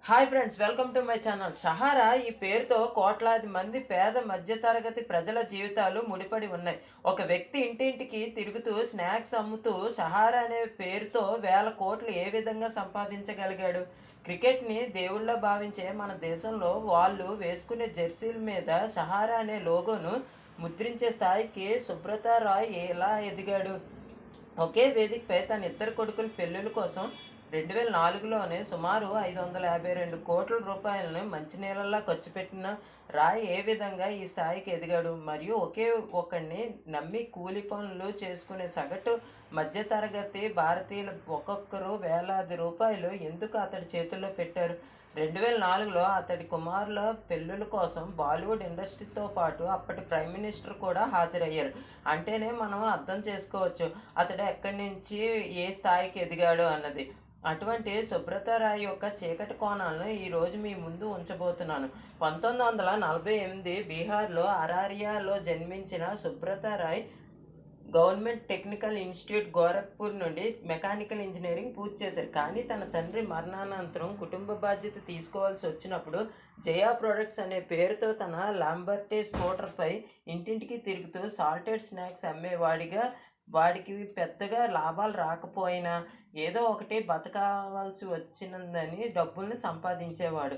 Hi friends, welcome to my channel. Sahara ఈ పేరుతో కోట్లాది మంది పేద మధ్యతరగతి ప్రజల జీవితాలు ముడిపడి ఉన్నాయి. ఒక వ్యక్తి ఇంటింటికి తిరుగుతూ స్నాక్స్ అమ్ముతూ సహారా అనే పేరుతో వేల కోట్లు ఏ విధంగా సంపాదించగలిగాడు? క్రికెట్ని దేవుళ్ళ భావించే మన దేశంలో వాళ్ళు వేసుకునే జెర్సీల మీద సహారా అనే లోగోను ముద్రించే స్థాయికి సుబ్రత రాయ్ ఎలా ఎదిగాడు? ఒకే వేదికపై తన ఇద్దరు కొడుకుల పెళ్ళిళ్ళ కోసం 2004లోనే సుమారు 552 కోట్ల రూపాయలను మంచినీళ్ళలా ఖర్చు పెట్టిన రాయ్ ఏ విధంగా ఈ స్థాయికి ఎదిగాడు? మరియు ఒకే ఒకడిని నమ్మి కూలి పనులు చేసుకునే సగటు మధ్యతరగతి భారతీయులు ఒక్కొక్కరు వేలాది రూపాయలు ఎందుకు అతడి చేతుల్లో పెట్టారు? 2004లో అతడి కుమారుల పెళ్ళిళ్ళ కోసం బాలీవుడ్ ఇండస్ట్రీతో పాటు అప్పటి ప్రైమ్ మినిస్టర్ కూడా హాజరయ్యారు. అంటేనే మనం అర్థం చేసుకోవచ్చు అతడు ఎక్కడి నుంచి ఏ స్థాయికి ఎదిగాడు అన్నది. అటువంటి సుబ్రత రాయ్ యొక్క చీకటి కోణాలను ఈరోజు మీ ముందు ఉంచబోతున్నాను. 1948 బీహార్లో అరారియాలో జన్మించిన Subrata Roy government technical institute Gorakhpur నుండి మెకానికల్ ఇంజనీరింగ్ పూర్తి చేశారు. కానీ తన తండ్రి మరణానంతరం కుటుంబ బాధ్యత తీసుకోవాల్సి వచ్చినప్పుడు జయా ప్రొడక్ట్స్ అనే పేరుతో తన లాంబర్టే స్కూటర్పై ఇంటింటికి తిరుగుతూ సాల్టెడ్ స్నాక్స్ అమ్మేవాడిగా వాడికి పెద్దగా లాభాలు రాకపోయినా ఏదో ఒకటి బతకాల్సి వచ్చిందని డబ్బుల్ని సంపాదించేవాడు.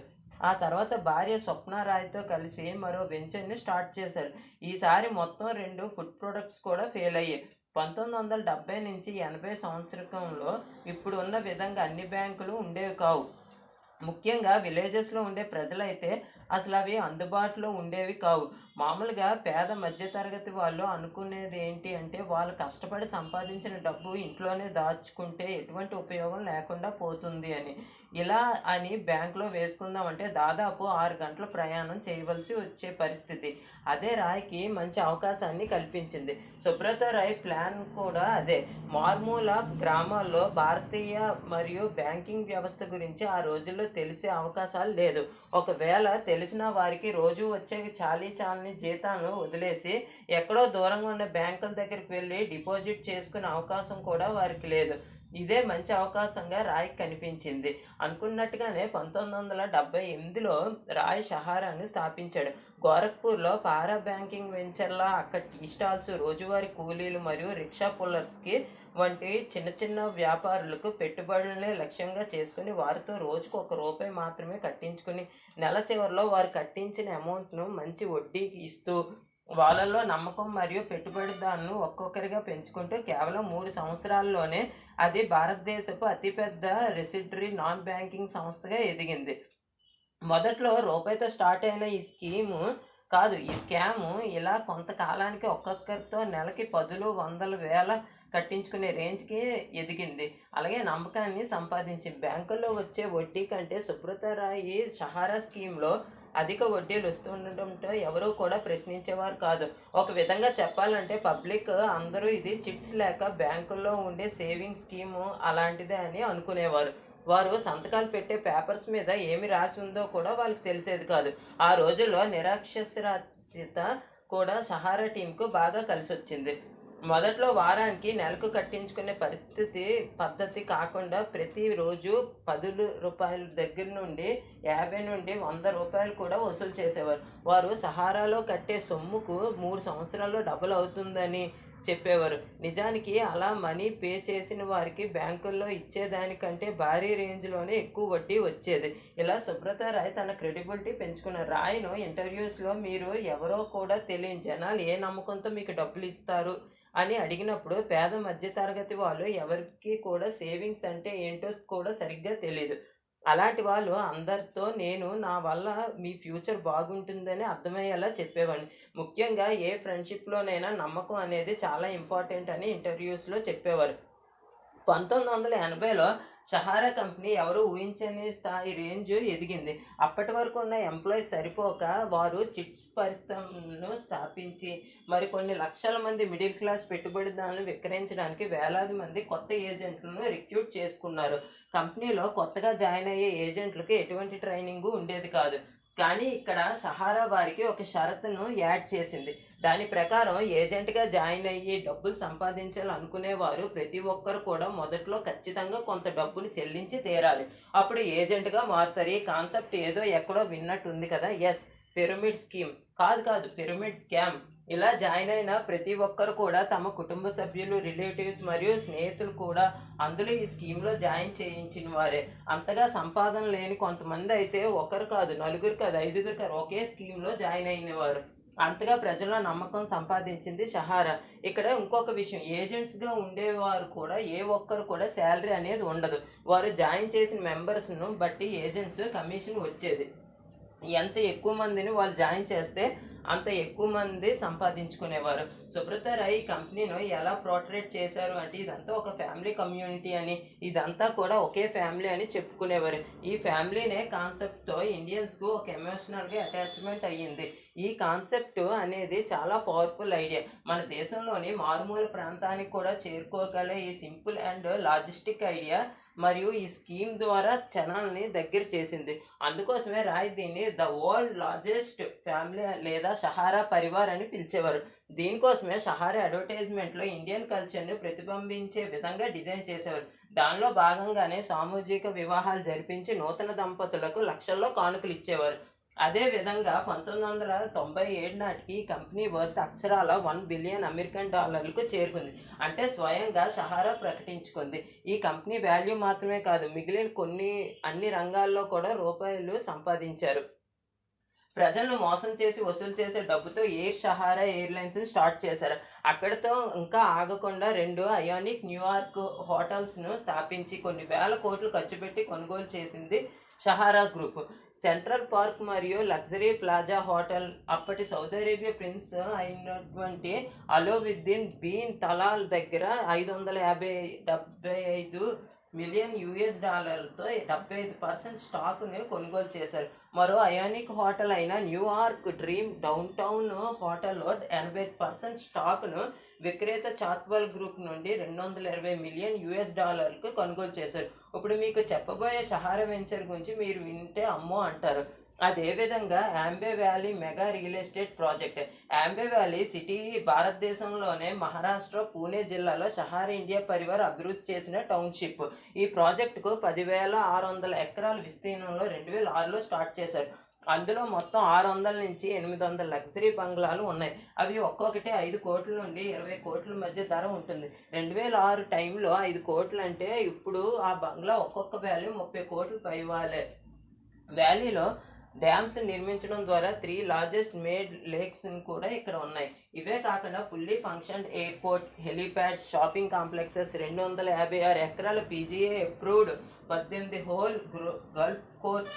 ఆ తర్వాత భార్య స్వప్న రాయ్తో కలిసి మరో వెంచర్ని స్టార్ట్ చేశారు. ఈసారి మొత్తం 2 ఫుడ్ ప్రొడక్ట్స్ కూడా ఫెయిల్ అయ్యాయి. 1970 నుంచి 80 సంవత్సరంలో ఇప్పుడు ఉన్న విధంగా అన్ని బ్యాంకులు ఉండేవి కావు. ముఖ్యంగా విలేజెస్లో ఉండే ప్రజలైతే అసలు అవి అందుబాటులో ఉండేవి కావు. మామూలుగా పేద మధ్యతరగతి వాళ్ళు అనుకునేది ఏంటి అంటే వాళ్ళు కష్టపడి సంపాదించిన డబ్బు ఇంట్లోనే దాచుకుంటే ఎటువంటి ఉపయోగం లేకుండా పోతుంది అని. ఇలా అని బ్యాంకులో వేసుకుందామంటే దాదాపు 6 గంటల ప్రయాణం చేయవలసి వచ్చే పరిస్థితి. అదే రాయ్కి మంచి అవకాశాన్ని కల్పించింది. సుబ్రత రాయ్ ప్లాన్ కూడా అదే. మారుమూల గ్రామాల్లో భారతీయ మరియు బ్యాంకింగ్ వ్యవస్థ గురించి ఆ రోజుల్లో తెలిసే అవకాశాలు లేదు. ఒకవేళ తెలిసిన వారికి రోజు వచ్చే చాలీ జీతాలను వదిలేసి ఎక్కడో దూరంగా ఉన్న బ్యాంకుల దగ్గరికి వెళ్ళి డిపాజిట్ చేసుకునే అవకాశం కూడా వారికి లేదు. ఇదే మంచి అవకాశంగా రాయ్ కనిపించింది. అనుకున్నట్టుగానే 1978లో రాయ్ సహారాని స్థాపించాడు. గోరఖ్పూర్లో పారా బ్యాంకింగ్ వెంచర్లా అక్కడ టీ స్టాల్స్, రోజువారీ కూలీలు మరియు రిక్షా పుల్లర్స్కి వంటి చిన్న చిన్న వ్యాపారులకు పెట్టుబడులనే లక్ష్యంగా చేసుకుని వారితో రోజుకు ₹1 మాత్రమే కట్టించుకుని నెల చివరిలో వారు కట్టించిన అమౌంట్ను మంచి వడ్డీకి ఇస్తూ వాళ్ళల్లో నమ్మకం మరియు పెట్టుబడిదారులను ఒక్కొక్కరిగా పెంచుకుంటూ కేవలం 3 సంవత్సరాల్లోనే అది భారతదేశపు అతిపెద్ద రెసిడరీ నాన్ బ్యాంకింగ్ సంస్థగా ఎదిగింది. మొదట్లో రూపాయితో స్టార్ట్ అయిన ఈ స్కాము ఇలా కొంతకాలానికి ఒక్కొక్కరితో నెలకి 10,000, 100,000 కట్టించుకునే రేంజ్కి ఎదిగింది. అలాగే నమ్మకాన్ని సంపాదించింది. బ్యాంకుల్లో వచ్చే వడ్డీ కంటే సుబ్రత రాయ్ సహారా స్కీమ్లో అధిక వడ్డీలు వస్తుండటంతో ఎవరూ కూడా ప్రశ్నించేవారు కాదు. ఒక విధంగా చెప్పాలంటే పబ్లిక్ అందరూ ఇది చిట్స్ లేక బ్యాంకుల్లో ఉండే సేవింగ్ స్కీము అలాంటిదే అని అనుకునేవారు. వారు సంతకాలు పెట్టే పేపర్స్ మీద ఏమి రాసి ఉందో కూడా వాళ్ళకి తెలిసేది కాదు. ఆ రోజుల్లో నిరక్షరాస్యత కూడా సహారా టీంకు బాగా కలిసి వచ్చింది. మొదట్లో వారానికి, నెలకు కట్టించుకునే పద్ధతి కాకుండా ప్రతిరోజు ₹10 దగ్గర నుండి ₹50 నుండి ₹100 కూడా వసూలు చేసేవారు. వారు సహారాలో కట్టే సొమ్ముకు 3 సంవత్సరాల్లో డబుల్ అవుతుందని చెప్పేవారు. నిజానికి అలా మనీ పే చేసిన వారికి బ్యాంకుల్లో ఇచ్చేదానికంటే భారీ రేంజ్లోనే ఎక్కువ వడ్డీ వచ్చేది. ఇలా సుబ్రత రాయ్ తన క్రెడిబిలిటీ పెంచుకున్నారు. రాయ్ను ఇంటర్వ్యూస్లో మీరు ఎవరో కూడా తెలియని జనాలు ఏ నమ్మకంతో మీకు డబ్బులు ఇస్తారు అని అడిగినప్పుడు పేద మధ్యతరగతి వాళ్ళు ఎవరికి కూడా సేవింగ్స్ అంటే ఏంటో కూడా సరిగ్గా తెలియదు. అలాంటి వాళ్ళు అందరితో నా వల్ల మీ ఫ్యూచర్ బాగుంటుందని అర్థమయ్యేలా చెప్పేవాడిని. ముఖ్యంగా ఏ ఫ్రెండ్షిప్లోనైనా నమ్మకం అనేది చాలా ఇంపార్టెంట్ అని ఇంటర్వ్యూస్లో చెప్పేవారు. 1980లో సహారా కంపెనీ ఎవరు ఊహించని స్థాయి రేంజ్ ఎదిగింది. అప్పటి వరకు ఉన్న ఎంప్లాయీస్ సరిపోక వారు చిట్స్ పరిశ్రమను స్థాపించి మరికొన్ని లక్షల మంది మిడిల్ క్లాస్ పెట్టుబడిదారులను విక్రయించడానికి వేలాది మంది కొత్త ఏజెంట్లను రిక్రూట్ చేసుకున్నారు. కంపెనీలో కొత్తగా జాయిన్ అయ్యే ఏజెంట్లకు ఎటువంటి ట్రైనింగ్ ఉండేది కాదు. కానీ ఇక్కడ సహారా వారికి ఒక షరతును యాడ్ చేసింది. దాని ప్రకారం ఏజెంట్గా జాయిన్ అయ్యి డబ్బులు సంపాదించాలనుకునేవారు ప్రతి ఒక్కరు కూడా మొదట్లో ఖచ్చితంగా కొంత డబ్బును చెల్లించి తీరాలి. అప్పుడు ఏజెంట్గా మారుతారు. ఈ కాన్సెప్ట్ ఏదో ఎక్కడో విన్నట్టు ఉంది కదా. ఎస్, పిరమిడ్ స్కీమ్ కాదు, పిరమిడ్ స్కామ్. ఇలా జాయిన్ అయిన ప్రతి ఒక్కరు కూడా తమ కుటుంబ సభ్యులు, రిలేటివ్స్ మరియు స్నేహితులు కూడా అందులో ఈ స్కీమ్లో జాయిన్ చేయించిన వారే. అంతగా సంపాదన లేని కొంతమంది అయితే ఒకరు కాదు, నలుగురు కాదు, ఐదుగురు కాదు, ఒకే స్కీమ్లో జాయిన్ అయినవారు. అంతగా ప్రజల నమ్మకం సంపాదించింది సహారా. ఇక్కడ ఇంకొక విషయం, ఏజెంట్స్గా ఉండేవారు కూడా ఏ ఒక్కరు కూడా శాలరీ అనేది ఉండదు. వారు జాయిన్ చేసిన మెంబర్స్ను బట్టి ఏజెంట్స్ కమిషన్ వచ్చేది. ఎంత ఎక్కువ మందిని వాళ్ళు జాయిన్ చేస్తే అంత ఎక్కువ మంది సంపాదించుకునేవారు. సుబ్రత రాయ్ ఈ కంపెనీను ఎలా పోర్ట్రేట్ చేశారు అంటే ఇదంతా ఒక ఫ్యామిలీ కమ్యూనిటీ అని, ఇదంతా కూడా ఒకే ఫ్యామిలీ అని చెప్పుకునేవారు. ఈ ఫ్యామిలీనే కాన్సెప్ట్తో ఇండియన్స్కు ఒక ఎమోషనల్గా అటాచ్మెంట్ అయ్యింది. ఈ కాన్సెప్ట్ అనేది చాలా పవర్ఫుల్ ఐడియా. మన దేశంలోని మారుమూల ప్రాంతానికి కూడా చేరుకోగల ఈ సింపుల్ అండ్ లాజిస్టిక్ ఐడియా మరియు ఈ స్కీమ్ ద్వారా జనాల్ని దగ్గర చేసింది. అందుకోసమే రాయ్ దీన్ని ద వరల్డ్ లార్జెస్ట్ ఫ్యామిలీ లేదా సహారా పరివార్ అని పిలిచేవారు. దీనికోసమే సహారా అడ్వర్టైజ్మెంట్లో ఇండియన్ కల్చర్ని ప్రతిబింబించే విధంగా డిజైన్ చేసేవారు. దానిలో భాగంగానే సామూహిక వివాహాలు జరిపించి నూతన దంపతులకు లక్షల్లో కానుకలు ఇచ్చేవారు. అదేవిధంగా 1997 నాటికి ఈ కంపెనీ వర్త్ అక్షరాల $1 బిలియన్ చేరుకుంది. అంటే స్వయంగా సహారా ప్రకటించుకుంది. ఈ కంపెనీ వాల్యూ మాత్రమే కాదు, మిగిలిన అన్ని రంగాల్లో కూడా రూపాయలు సంపాదించారు. ప్రజలను మోసం చేసి వసూలు చేసే డబ్బుతో ఎయిర్ సహారా ఎయిర్లైన్స్ స్టార్ట్ చేశారు. అక్కడితో ఇంకా ఆగకుండా 2 అయానిక్ న్యూయార్క్ హోటల్స్ను స్థాపించి కొన్ని వేల కోట్లు ఖర్చు పెట్టి కొనుగోలు చేసింది సహారా గ్రూప్. సెంట్రల్ పార్క్ మరియు లగ్జరీ ప్లాజా హోటల్ అప్పటి సౌదీ అరేబియా ప్రిన్స్ అయినటువంటి అలోవుద్దీన్ బిన్ తలాల్ దగ్గర $575 మిలియన్ తో 75% స్టాక్ను కొనుగోలు చేశారు. మరో అయానిక్ హోటల్ అయిన న్యూయార్క్ డ్రీమ్ డౌన్ టౌన్ హోటల్లో 85% స్టాక్ను విక్రేత చాత్వల్ గ్రూప్ నుండి $220 మిలియన్ కొనుగోలు చేశారు. ఇప్పుడు మీకు చెప్పబోయే సహారా వెంచర్ గురించి మీరు వింటే అమ్మో అంటారు. అదేవిధంగా Aamby valley mega real estate project. Aamby valley city భారతదేశంలోనే మహారాష్ట్ర పూణే జిల్లాలో సహారా ఇండియా పరివార్ అభివృద్ధి చేసిన టౌన్షిప్. ఈ ప్రాజెక్టుకు 10,600 ఎకరాల విస్తీర్ణంలో 2006లో స్టార్ట్ చేశారు. అందులో మొత్తం 600 నుంచి 800 లగ్జరీ బంగ్లాలు ఉన్నాయి. అవి ఒక్కొక్కటి 5 కోట్ల నుండి 20 కోట్ల మధ్య ధర ఉంటుంది. 2006 టైంలో 5 కోట్లు అంటే ఇప్పుడు ఆ బంగ్లా ఒక్కొక్క వాల్యూ 30 కోట్లు పైవాలే. వ్యాలీలో డ్యామ్స్ నిర్మించడం ద్వారా 3 లార్జెస్ట్ మేడ్ లేక్స్ కూడా ఇక్కడ ఉన్నాయి. ఇవే కాకుండా fully function airport, helipads, shopping complexes, 256 ఎకరాల PGA approved 18 hole golf court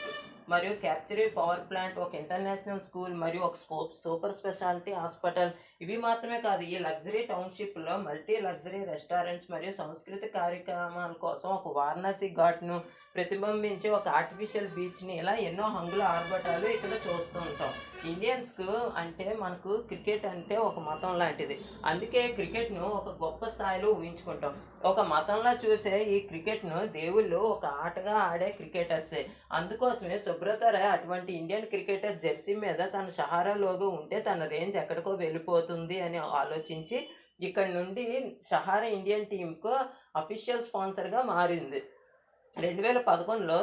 మరియు క్యాప్చరీ పవర్ ప్లాంట్, ఒక ఇంటర్నేషనల్ స్కూల్ మరియు ఒక సూపర్ స్పెషాలిటీ హాస్పిటల్. ఇవి మాత్రమే కాదు, ఈ లగ్జరీ టౌన్షిప్లో మల్టీ లగ్జరీ రెస్టారెంట్స్ మరియు సాంస్కృతిక కార్యక్రమాల కోసం ఒక వారణాసి ఘాట్ను ప్రతిబింబించే ఒక ఆర్టిఫిషియల్ బీచ్ని, ఇలా ఎన్నో హంగుల ఆర్భటాలు ఇక్కడ చూస్తూ ఉంటాం. ఇండియన్స్కు అంటే మనకు క్రికెట్ అంటే ఒక మతం లాంటిది. అందుకే క్రికెట్ను ఒక గొప్ప స్థాయిలో ఊహించుకుంటాం. ఒక మతంలా చూసే ఈ క్రికెట్ను దేవుళ్ళు ఒక ఆటగా ఆడే క్రికెటర్సే. అందుకోసమే సుబ్రత రాయ్ అటువంటి ఇండియన్ క్రికెటర్స్ జెర్సీ మీద తన సహారా లోగో ఉంటే తన రేంజ్ ఎక్కడికో వెళ్ళిపోతుంది అని ఆలోచించి ఇక్కడ నుండి సహారా ఇండియన్ టీంకు అఫీషియల్ స్పాన్సర్గా మారింది. 2011లో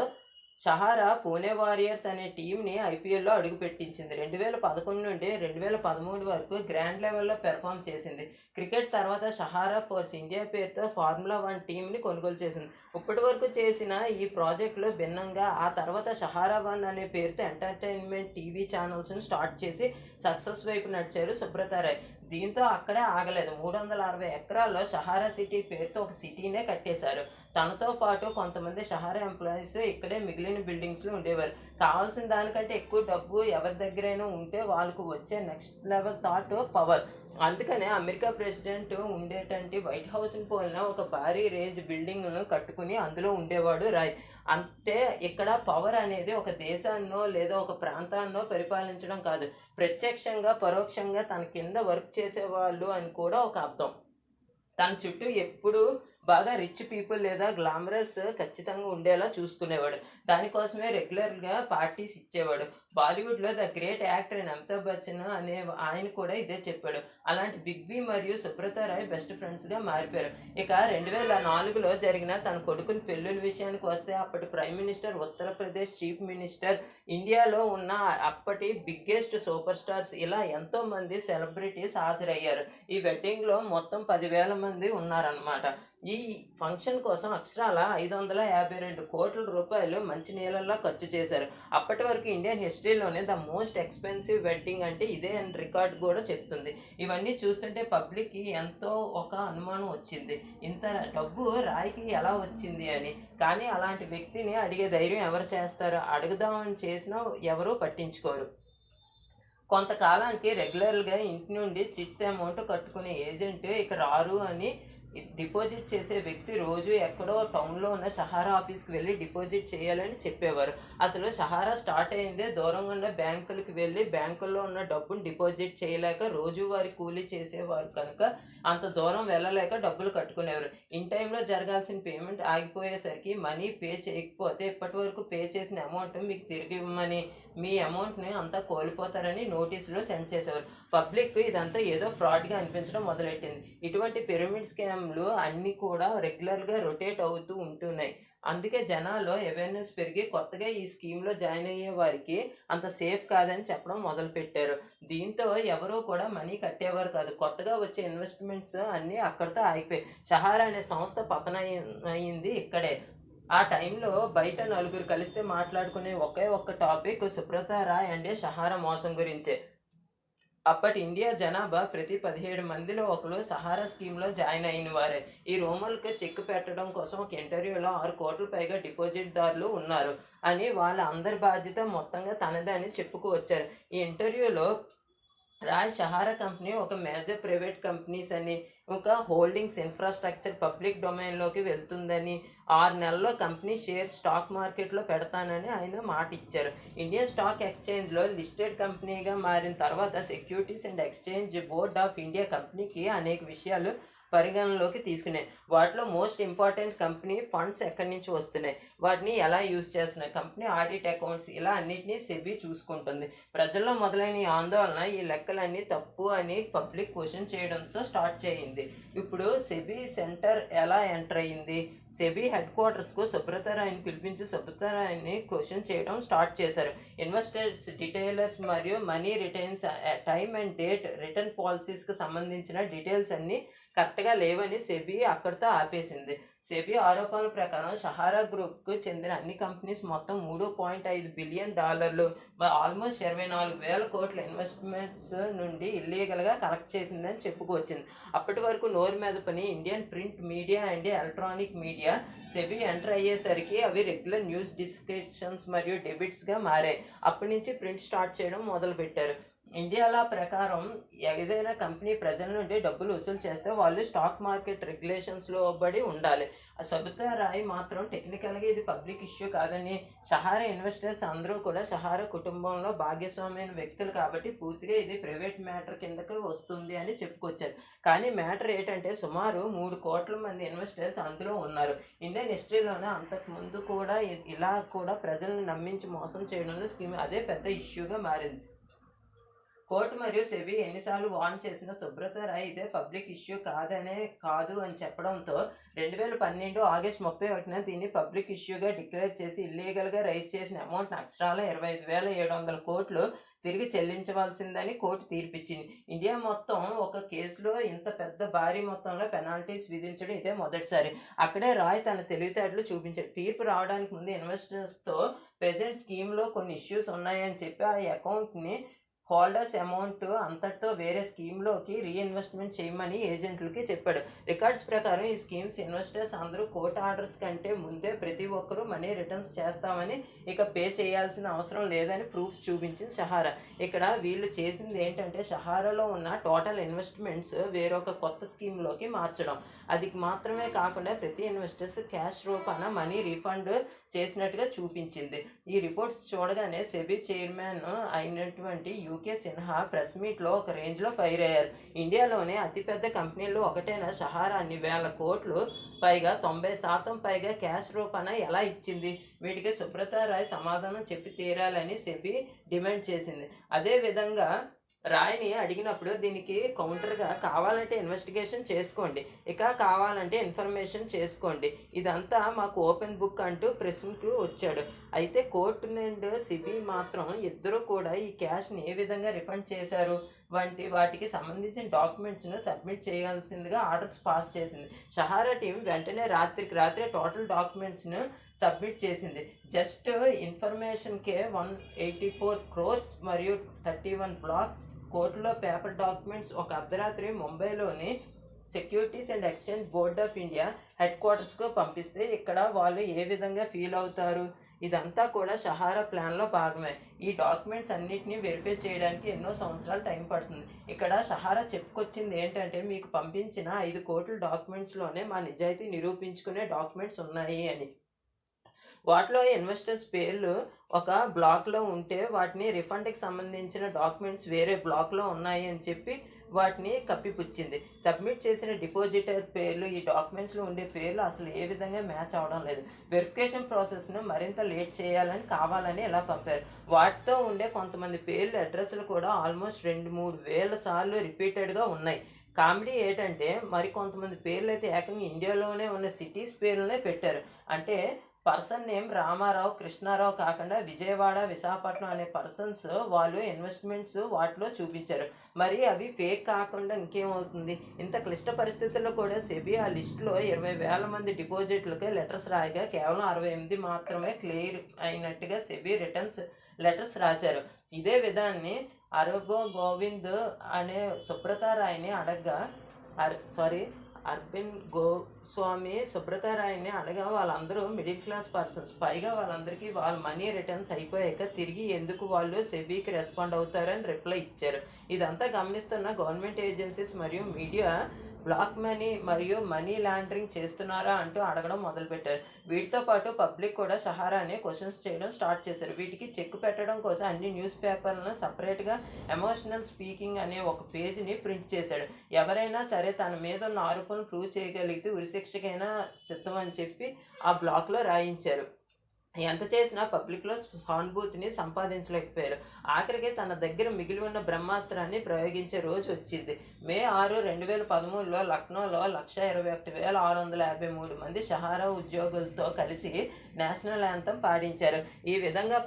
సహారా పూణే వారియర్స్ అనే టీంని ఐపీఎల్లో అడుగుపెట్టించింది. 2011 నుండి 2013 వరకు గ్రాండ్ లెవెల్లో పెర్ఫామ్ చేసింది. క్రికెట్ తర్వాత సహారా ఫోర్స్ ఇండియా పేరుతో ఫార్ములా 1 టీంని కొనుగోలు చేసింది. ఇప్పటి వరకు చేసిన ఈ ప్రాజెక్టులో భిన్నంగా ఆ తర్వాత సహారా 1 అనే పేరుతో ఎంటర్టైన్మెంట్ టీవీ ఛానల్స్ను స్టార్ట్ చేసి సక్సెస్ వైపు నడిచారు సుబ్రత రాయ్. దీంతో అక్కడే ఆగలేదు. 360 ఎకరాల్లో సహారా సిటీ పేరుతో ఒక సిటీనే కట్టేశారు. తనతో పాటు కొంతమంది సహారా ఎంప్లాయీస్ ఇక్కడే మిగిలిన బిల్డింగ్స్లో ఉండేవారు. కావాల్సిన దానికంటే ఎక్కువ డబ్బు ఎవరి దగ్గరైనా ఉంటే వాళ్ళకు వచ్చే నెక్స్ట్ లెవెల్ థాట్ పవర్. అందుకనే అమెరికా ప్రెసిడెంట్ ఉండేటంటి వైట్ హౌస్ని పోలిన ఒక భారీ రేంజ్ బిల్డింగ్ను కట్టుకుని అందులో ఉండేవాడు రాయ్. అంటే ఇక్కడ పవర్ అనేది ఒక దేశాన్నో లేదా ఒక ప్రాంతాన్నో పరిపాలించడం కాదు, ప్రత్యక్షంగా పరోక్షంగా తన కింద వర్క్ చేసేవాళ్ళు అని కూడా ఒక అర్థం. తన చుట్టూ ఎప్పుడు బాగా రిచ్ పీపుల్ లేదా గ్లామరస్ ఖచ్చితంగా ఉండేలా చూసుకునేవాడు. దానికోసమే రెగ్యులర్గా పార్టీస్ ఇచ్చేవాడు. బాలీవుడ్లో ద గ్రేట్ యాక్టర్ అయిన అమితాబ్ బచ్చన్ అనే ఆయన కూడా ఇదే చెప్పాడు. అలాంటి బిగ్ బి మరియు సుబ్రత రాయ్ బెస్ట్ ఫ్రెండ్స్గా మారిపోయారు. ఇక 2004లో జరిగిన తన కొడుకుల పెళ్ళిళ్ళ విషయానికి వస్తే అప్పటి prime minister, Uttar Pradesh chief minister, ఇండియాలో ఉన్న అప్పటి బిగ్గెస్ట్ సూపర్ స్టార్స్ ఇలా ఎంతో మంది సెలబ్రిటీస్ హాజరయ్యారు. ఈ వెడ్డింగ్లో మొత్తం 10,000 మంది ఉన్నారన్నమాట. ఈ ఫంక్షన్ కోసం అక్షరాల 552 కోట్ల రూపాయలు మంచి నీళ్ళల్లో ఖర్చు చేశారు. అప్పటి వరకు ఇండియన్ హిస్టరీలోనే ద మోస్ట్ ఎక్స్పెన్సివ్ వెడ్డింగ్ అంటే ఇదే అని రికార్డ్ కూడా చెప్తుంది. ఇవన్నీ చూస్తుంటే పబ్లిక్కి ఎంతో ఒక అనుమానం వచ్చింది, ఇంత డబ్బు రాయికి ఎలా వచ్చింది అని. కానీ అలాంటి వ్యక్తిని అడిగే ధైర్యం ఎవరు చేస్తారు? అడుగుదామని చేసినా ఎవరూ పట్టించుకోరు. కొంతకాలానికి రెగ్యులర్గా ఇంటి నుండి చిట్స్ అమౌంట్ కట్టుకునే ఏజెంట్ ఇక రారు అని డిపాజిట్ చేసే వ్యక్తి రోజు ఎక్కడో టౌన్లో ఉన్న సహారా ఆఫీస్కి వెళ్ళి డిపాజిట్ చేయాలని చెప్పేవారు. అసలు సహారా స్టార్ట్ అయిందే దూరంగా ఉన్న బ్యాంకులకు వెళ్ళి బ్యాంకుల్లో ఉన్న డబ్బును డిపాజిట్ చేయలేక రోజువారీ కూలీ చేసేవారు కనుక అంత దూరం వెళ్ళలేక డబ్బులు కట్టుకునేవారు. ఇన్ టైంలో జరగాల్సిన పేమెంట్ ఆగిపోయేసరికి మనీ పే చేయకపోతే ఇప్పటి వరకు పే చేసిన అమౌంట్ మీకు తిరిగి ఇవ్వమని, మీ అమౌంట్ని అంతా కోల్పోతారని నోటీసులు సెండ్ చేసేవారు. పబ్లిక్ ఇదంతా ఏదో ఫ్రాడ్గా అనిపించడం మొదలెట్టింది. ఇటువంటి పిరమిడ్ స్కామ్లు అన్నీ కూడా రెగ్యులర్గా రొటేట్ అవుతూ ఉంటున్నాయి. అందుకే జనాల్లో అవేర్నెస్ పెరిగి కొత్తగా ఈ స్కీమ్లో జాయిన్ అయ్యే వారికి అంత సేఫ్ కాదని చెప్పడం మొదలుపెట్టారు. దీంతో ఎవరూ కూడా మనీ కట్టేవారు కాదు. కొత్తగా వచ్చే ఇన్వెస్ట్మెంట్స్ అన్నీ అక్కడితో ఆగిపోయాయి. సహారా అనే సంస్థ అయింది ఇక్కడే. ఆ టైంలో బయట నలుగురు కలిస్తే మాట్లాడుకునే ఒకే ఒక్క టాపిక్ సుబ్రత రాయ్ అండ్ సహారా మోసం గురించే. అప్పటి ఇండియా జనాభా ప్రతి 17 మందిలో ఒకరు సహారా స్కీమ్లో జాయిన్ అయిన వారే. ఈ రూమర్లకు చెక్ పెట్టడం కోసం ఒక ఇంటర్వ్యూలో 6 కోట్ల పైగా డిపాజిట్దారులు ఉన్నారు అని వాళ్ళ అందరి బాధ్యత మొత్తంగా తనదే అని చెప్పుకు వచ్చారు. ఈ ఇంటర్వ్యూలో రాయ్ సహారా కంపెనీ ఒక మేజర్ ప్రైవేట్ కంపెనీస్ అని, ఒక హోల్డింగ్స్ ఇన్ఫ్రాస్ట్రక్చర్ పబ్లిక్ డొమైన్లోకి వెళ్తుందని, 6 నెలల్లో కంపెనీ షేర్ స్టాక్ మార్కెట్లో పెడతానని ఆయన మాట ఇచ్చారు. ఇండియన్ స్టాక్ ఎక్స్చేంజ్లో లిస్టెడ్ కంపెనీగా మారిన తర్వాత securities and exchange board of India కంపెనీకి అనేక విషయాలు పరిగణనలోకి తీసుకున్నాయి. వాటిలో మోస్ట్ ఇంపార్టెంట్ కంపెనీ ఫండ్స్ ఎక్కడి నుంచి వస్తున్నాయి, వాటిని ఎలా యూజ్ చేస్తున్నాయి, కంపెనీ ఆడిట్ అకౌంట్స్ ఇలా అన్నిటినీ సెబీ చూసుకుంటుంది. ప్రజల్లో మొదలైన ఈ ఆందోళన ఈ లెక్కలన్నీ తప్పు అని పబ్లిక్ క్వశ్చన్ చేయడంతో స్టార్ట్ చేయింది. ఇప్పుడు సెబీ సెంటర్ ఎలా ఎంటర్ అయ్యింది? సెబీ హెడ్ క్వార్టర్స్కు సుబ్రత రాయ్ని పిలిపించి సుబ్రత రాయ్ని క్వశ్చన్ చేయడం స్టార్ట్ చేశారు. ఇన్వెస్టర్స్ డీటెయిల్స్ మరియు money returns, time and date, return పాలసీస్కి సంబంధించిన డీటెయిల్స్ అన్నీ కరెక్ట్గా లేవని సెబీ అక్కడితో ఆపేసింది. సెబీ ఆరోపణల ప్రకారం సహారా గ్రూప్కు చెందిన అన్ని కంపెనీస్ మొత్తం $3.5 బిలియన్, ఆల్మోస్ట్ 24,000 కోట్ల ఇన్వెస్ట్మెంట్స్ నుండి ఇల్లీగల్గా కలెక్ట్ చేసిందని చెప్పుకొచ్చింది. అప్పటి వరకు నోరు మీద పని Indian print media and electronic media SEBI enter అయ్యేసరికి అవి రెగ్యులర్ న్యూస్ డిస్క్రిప్షన్స్ మరియు డెబిట్స్గా మారాయి. అప్పటి నుంచి ప్రింట్ స్టార్ట్ చేయడం మొదలుపెట్టారు. ఇండియాలో ప్రకారం ఏదైనా కంపెనీ ప్రజల నుండి డబ్బులు వసూలు చేస్తే వాళ్ళు స్టాక్ మార్కెట్ రెగ్యులేషన్స్లో బడి ఉండాలి. సుబ్రత రాయ్ మాత్రం టెక్నికల్గా ఇది పబ్లిక్ ఇష్యూ కాదని, సహారా ఇన్వెస్టర్స్ అందరూ కూడా సహారా కుటుంబంలో భాగస్వామ్యమైన వ్యక్తులు కాబట్టి పూర్తిగా ఇది ప్రైవేట్ మ్యాటర్ కిందకు వస్తుంది అని చెప్పుకొచ్చారు. కానీ మ్యాటర్ ఏంటంటే సుమారు 3 కోట్ల మంది ఇన్వెస్టర్స్ అందులో ఉన్నారు. ఇండియన్ హిస్టరీలోనే అంతకుముందు కూడా ఇలా కూడా ప్రజలను నమ్మించి మోసం చేయడంలో స్కీమ్ అదే పెద్ద ఇష్యూగా మారింది. కోర్టు మరియు సెబీ ఎన్నిసార్లు వార్న్ చేసిన సుబ్రత రాయ్ ఇదే పబ్లిక్ ఇష్యూ కాదు అని చెప్పడంతో 2012 ఆగస్టు 31న దీన్ని పబ్లిక్ ఇష్యూగా డిక్లేర్ చేసి ఇల్లీగల్గా రైజ్ చేసిన అమౌంట్ అక్షరాల 25,700 కోట్లు తిరిగి చెల్లించవలసిందని కోర్టు తీర్పిచ్చింది. ఇండియా మొత్తం ఒక కేసులో ఇంత పెద్ద భారీ మొత్తంలో పెనాల్టీస్ విధించడం ఇదే మొదటిసారి. అక్కడే రాయ్ తన తెలివితేటలు చూపించాడు. తీర్పు రావడానికి ముందు ఇన్వెస్టర్స్తో ప్రెజెంట్ స్కీమ్లో కొన్ని ఇష్యూస్ ఉన్నాయని చెప్పి ఆ అకౌంట్ని హోల్డర్స్ అమౌంట్ అంతటితో వేరే స్కీమ్లోకి రీఇన్వెస్ట్మెంట్ చేయమని ఏజెంట్లకి చెప్పాడు. రికార్డ్స్ ప్రకారం ఈ స్కీమ్స్ ఇన్వెస్టర్స్ అందరూ కోర్టు ఆర్డర్స్ కంటే ముందే ప్రతి ఒక్కరూ మనీ రిటర్న్స్ చేస్తామని, ఇక పే చేయాల్సిన అవసరం లేదని ప్రూఫ్స్ చూపించింది సహారా. ఇక్కడ వీళ్ళు చేసింది ఏంటంటే సహారాలో ఉన్న టోటల్ ఇన్వెస్ట్మెంట్స్ వేరొక కొత్త స్కీమ్లోకి మార్చడం. అది మాత్రమే కాకుండా ప్రతి ఇన్వెస్టర్స్ క్యాష్ రూపాన మనీ రీఫండ్ చేసినట్టుగా చూపించింది. ఈ రిపోర్ట్స్ చూడగానే సెబీ చైర్మన్ అయినటువంటి యూకే సిన్హా ప్రెస్ మీట్లో ఒక రేంజ్లో ఫైర్ అయ్యారు. ఇండియాలోనే అతిపెద్ద కంపెనీల్లో ఒకటైన సహారా అన్ని వేల కోట్లు పైగా 90% పైగా క్యాష్ రూపాన ఎలా ఇచ్చింది? వీటికి సుబ్రత రాయ్ సమాధానం చెప్పి తీరాలని సెబీ డిమాండ్ చేసింది. అదేవిధంగా రాయ్ని అడిగినప్పుడు దీనికి కౌంటర్గా కావాలంటే ఇన్వెస్టిగేషన్ చేసుకోండి, ఇక కావాలంటే ఇన్ఫర్మేషన్ చేసుకోండి, ఇదంతా మాకు ఓపెన్ బుక్ అంటూ ప్రశ్నకు వచ్చాడు. అయితే కోర్టు నుండి సిబి మాత్రం ఇద్దరు కూడా ఈ క్యాష్ని ఏ విధంగా రిఫండ్ చేశారు వాటికి సంబంధించిన డాక్యుమెంట్స్ను సబ్మిట్ చేయాల్సిందిగా ఆర్డర్స్ పాస్ చేసింది. సహారా టీం వెంటనే రాత్రికి రాత్రే టోటల్ డాక్యుమెంట్స్ను సబ్మిట్ చేసింది. జస్ట్ ఇన్ఫర్మేషన్కే 184 crores మరియు 31 blocks కోర్టులో పేపర్ డాక్యుమెంట్స్ ఒక అర్ధరాత్రి ముంబైలోని securities and exchange board of India head క్వార్టర్స్కు పంపిస్తే ఇక్కడ వాళ్ళు ఏ విధంగా ఫీల్ అవుతారు? ఇదంతా కూడా సహారా ప్లాన్లో భాగమే. ఈ డాక్యుమెంట్స్ అన్నిటినీ వెరిఫై చేయడానికి ఎన్నో సంవత్సరాలు టైం పడుతుంది. ఇక్కడ సహారా చెప్పుకొచ్చింది ఏంటంటే, మీకు పంపించిన 5 కోట్ల డాక్యుమెంట్స్లోనే మా నిజాయితీ నిరూపించుకునే డాక్యుమెంట్స్ ఉన్నాయి అని. వాటిలో ఇన్వెస్టర్స్ పేర్లు ఒక బ్లాక్లో ఉంటే వాటిని రిఫండ్కి సంబంధించిన డాక్యుమెంట్స్ వేరే బ్లాక్లో ఉన్నాయి అని చెప్పి వాటిని కప్పిపుచ్చింది. సబ్మిట్ చేసిన డిపాజిటర్ పేర్లు ఈ డాక్యుమెంట్స్లో ఉండే పేర్లు అసలు ఏ విధంగా మ్యాచ్ అవడం లేదు. వెరిఫికేషన్ ప్రాసెస్ను మరింత లేట్ చేయాలని కావాలని ఇలా పంపారు. వాటితో ఉండే కొంతమంది పేర్లు అడ్రస్లు కూడా ఆల్మోస్ట్ 2-3 వేల సార్లు రిపీటెడ్గా ఉన్నాయి. కామెడీ ఏంటంటే, మరి కొంతమంది పేర్లు అయితే ఏకంగా ఇండియాలోనే ఉన్న సిటీస్ పేర్లనే పెట్టారు. అంటే పర్సన్ నేమ్ రామారావు, కృష్ణారావు కాకుండా విజయవాడ, విశాఖపట్నం అనే పర్సన్స్ వాళ్ళు ఇన్వెస్ట్మెంట్స్ వాటిలో చూపించారు. మరి అవి ఫేక్ కాకుండా ఇంకేమవుతుంది? ఇంత క్లిష్ట పరిస్థితుల్లో కూడా సెబీ ఆ లిస్టులో 20,000 మంది డిపాజిట్లకే లెటర్స్ రాయగా కేవలం 68 మాత్రమే క్లియర్ అయినట్టుగా సెబీ రిటర్న్స్ లెటర్స్ రాశారు. ఇదే విధాన్ని అరబో గోవింద్ అనే సుబ్రత రాయ్ని అడగగా అరవింద్ గోస్వామి సుబ్రత రాయ్ని అనగా వాళ్ళందరూ మిడిల్ క్లాస్ పర్సన్స్, పైగా వాళ్ళందరికీ వాళ్ళ మనీ రిటర్న్స్ అయిపోయాక తిరిగి ఎందుకు వాళ్ళు సెబీకి రెస్పాండ్ అవుతారని రిప్లై ఇచ్చారు. ఇదంతా గమనిస్తున్న గవర్నమెంట్ ఏజెన్సీస్ మరియు మీడియా బ్లాక్ మనీ మరియు మనీ లాండరింగ్ చేస్తున్నారా అంటూ అడగడం మొదలుపెట్టారు. వీటితో పాటు పబ్లిక్ కూడా సహారాని క్వశ్చన్స్ చేయడం స్టార్ట్ చేశారు. వీటికి చెక్ పెట్టడం కోసం అన్ని న్యూస్ పేపర్లను సపరేట్గా ఎమోషనల్ స్పీకింగ్ అనే ఒక పేజీని ప్రింట్ చేశాడు. ఎవరైనా సరే తన మీద ఉన్న ఆరోపణలు ప్రూవ్ చేయగలిగితే ఉరిశిక్షకైనా సిద్ధం అని చెప్పి ఆ బ్లాక్లో రాయించారు. ఎంత చేసినా పబ్లిక్లో సానుభూతిని సంపాదించలేకపోయారు. ఆఖరికి తన దగ్గర మిగిలి ఉన్న బ్రహ్మాస్త్రాన్ని ప్రయోగించే రోజు వచ్చింది. మే 6, 2013లో లక్నోలో 121,653 మంది సహారా ఉద్యోగులతో కలిసి నేషనల్ యాంథమ్ పాడించారు. ఈ విధంగా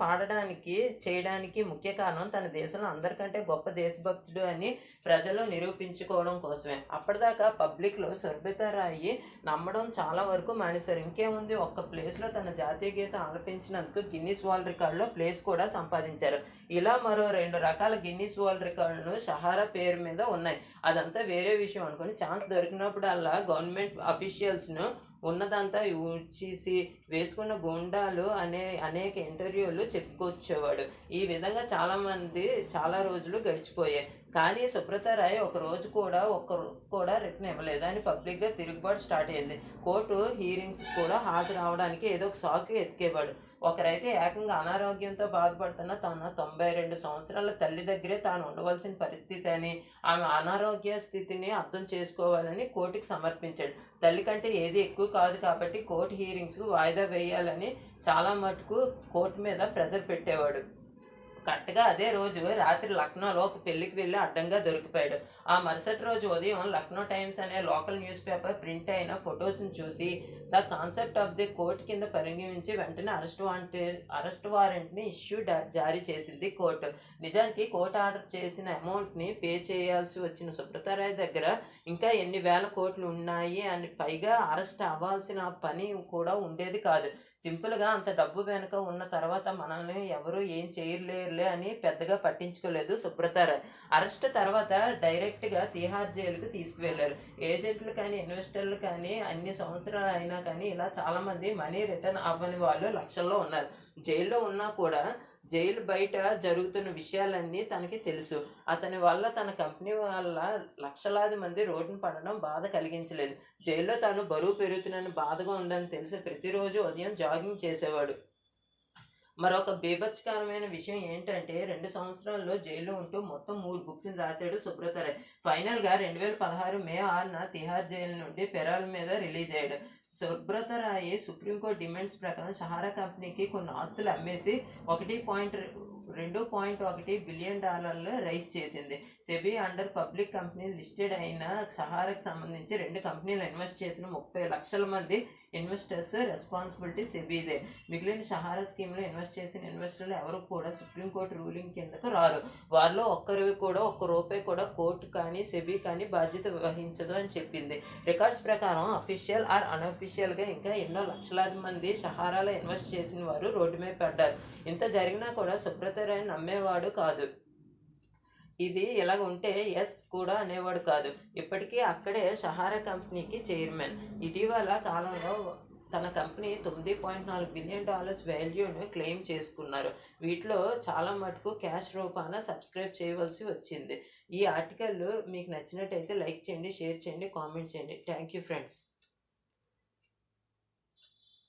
చేయడానికి ముఖ్య కారణం తన దేశంలో అందరికంటే గొప్ప దేశభక్తుడు అని ప్రజలు నిరూపించుకోవడం కోసమే. అప్పటిదాకా పబ్లిక్లో సుబ్రత రాయ్ నమ్మడం చాలా వరకు మానేశారు. ఇంకేముంది, ఒక్క ప్లేస్లో తన జాతీయ గీతం ఆలపించినందుకు గిన్నిస్ వరల్డ్ రికార్డులో ప్లేస్ కూడా సంపాదించారు. ఇలా మరో 2 రకాల గిన్నిస్ వరల్డ్ రికార్డులు సహారా పేరు మీద ఉన్నాయి. అదంతా వేరే విషయం అనుకుని ఛాన్స్ దొరికినప్పుడల్లా గవర్నమెంట్ అఫీషియల్స్ను ఉన్నదంతా ఊడ్చేసి వేసుకున్న గుండాలు అనేక ఇంటర్వ్యూలు చెప్పుకొచ్చేవాడు. ఈ విధంగా చాలామంది చాలా రోజులు గడిచిపోయాయి. కానీ సుబ్రత రాయ్ ఒక్కరు కూడా రిటర్న్ ఇవ్వలేదు అని పబ్లిక్గా తిరుగుబాటు స్టార్ట్ అయింది. కోర్టు హీరింగ్స్ కూడా హాజరు అవడానికి ఏదో ఒక సాకు ఎతికేవాడు. ఒకరైతే ఏకంగా అనారోగ్యంతో బాధపడుతున్న తన 92 సంవత్సరాల తల్లి దగ్గరే తాను ఉండవలసిన పరిస్థితి అని, ఆమె అనారోగ్య స్థితిని అర్థం చేసుకోవాలని కోర్టుకి సమర్పించాడు. తల్లి కంటే ఏది ఎక్కువ కాదు కాబట్టి కోర్టు హీరింగ్స్ వాయిదా వేయాలని చాలా మటుకు కోర్టు మీద ప్రెజర్ పెట్టేవాడు. కరెక్ట్గా అదే రోజు రాత్రి లక్నోలో ఒక పెళ్లికి వెళ్ళి అడ్డంగా దొరికిపోయాడు. ఆ మరుసటి రోజు ఉదయం లక్నో టైమ్స్ అనే లోకల్ న్యూస్ పేపర్ ప్రింట్ అయిన ఫొటోస్ని చూసి the concept of the court కింద పరిగణించి వెంటనే అరెస్ట్ వారెంట్ని జారీ చేసింది కోర్టు. నిజానికి కోర్టు ఆర్డర్ చేసిన అమౌంట్ని పే చేయాల్సి వచ్చిన సుబ్రత రాయ్ దగ్గర ఇంకా ఎన్ని వేల కోట్లు ఉన్నాయి అని, పైగా అరెస్ట్ అవ్వాల్సిన పని కూడా ఉండేది కాదు. సింపుల్గా అంత డబ్బు వెనుక ఉన్న తర్వాత మనల్ని ఎవరు ఏం చేయలేరులే అని పెద్దగా పట్టించుకోలేదు సుబ్రత రాయ్. అరెస్ట్ తర్వాత డైరెక్ట్గా తిహార్ జైలుకు తీసుకువెళ్లారు. ఏజెంట్లు కానీ ఇన్వెస్టర్లు కానీ అన్ని సంవత్సరాలు అయినా కానీ ఇలా చాలామంది మనీ రిటర్న్ అవ్వని వాళ్ళు లక్షల్లో ఉన్నారు. జైల్లో ఉన్నా కూడా జైలు బయట జరుగుతున్న విషయాలన్నీ తనకి తెలుసు. అతని వల్ల తన కంపెనీ వల్ల లక్షలాది మంది రోడ్డున పడడం బాధ కలిగించలేదు. జైల్లో తాను బరువు పెరుగుతున్న బాధగా ఉందని తెలిసి ప్రతిరోజు ఉదయం జాగింగ్ చేసేవాడు. మరొక బీభత్సకరమైన విషయం ఏంటంటే 2 సంవత్సరాల్లో జైల్లో ఉంటూ మొత్తం 3 బుక్స్‌ని రాశాడు సుబ్రత రాయ్. ఫైనల్‌గా 2016 మే 6న తిహార్ జైలు నుండి పెరాల్ మీద రిలీజ్ అయ్యాడు. సుబ్రత రాయ్ సుప్రీంకోర్టు డిమాండ్స్ ప్రకారం సహారా కంపెనీకి కొన్ని ఆస్తులు అమ్మేసి 2.1 బిలియన్ డాలర్లు రైజ్ చేసింది. SEBI under public company listed అయిన సహారాకి సంబంధించి 2 కంపెనీలు ఇన్వెస్ట్ చేసిన 30 లక్షల మంది ఇన్వెస్టర్స్ రెస్పాన్సిబిలిటీ సెబీదే. మిగిలిన సహారా స్కీమ్లో ఇన్వెస్ట్ చేసిన ఇన్వెస్టర్లు ఎవరు కూడా సుప్రీంకోర్టు రూలింగ్ కిందకు రారు. వారిలో ఒక్కరివి కూడా ₹1 కూడా కోర్టు కానీ సెబీ కానీ బాధ్యత వహించదు అని చెప్పింది. రికార్డ్స్ ప్రకారం అఫీషియల్ ఆర్ అన్అఫీషియల్గా ఇంకా ఎన్నో లక్షలాది మంది సహారాలో ఇన్వెస్ట్ చేసిన వారు రోడ్డు మీద పడ్డారు. ఇంత జరిగినా కూడా సుబ్రత రాయ్ నమ్మేవాడు కాదు. ఇది ఇలాగ ఉంటే ఎస్ కూడా అనేవాడు కాదు. ఇప్పటికీ అక్కడే సహారా కంపెనీకి చైర్మన్. ఇటీవల కాలంలో తన కంపెనీ $9.4 బిలియన్ వాల్యూను క్లెయిమ్ చేసుకున్నారు. వీటిలో చాలా మటుకు క్యాష్ రూపాన సబ్స్క్రైబ్ చేయవలసి వచ్చింది. ఈ ఆర్టికల్ మీకు నచ్చినట్టయితే లైక్ చేయండి, షేర్ చేయండి, కామెంట్ చేయండి. Thank you friends.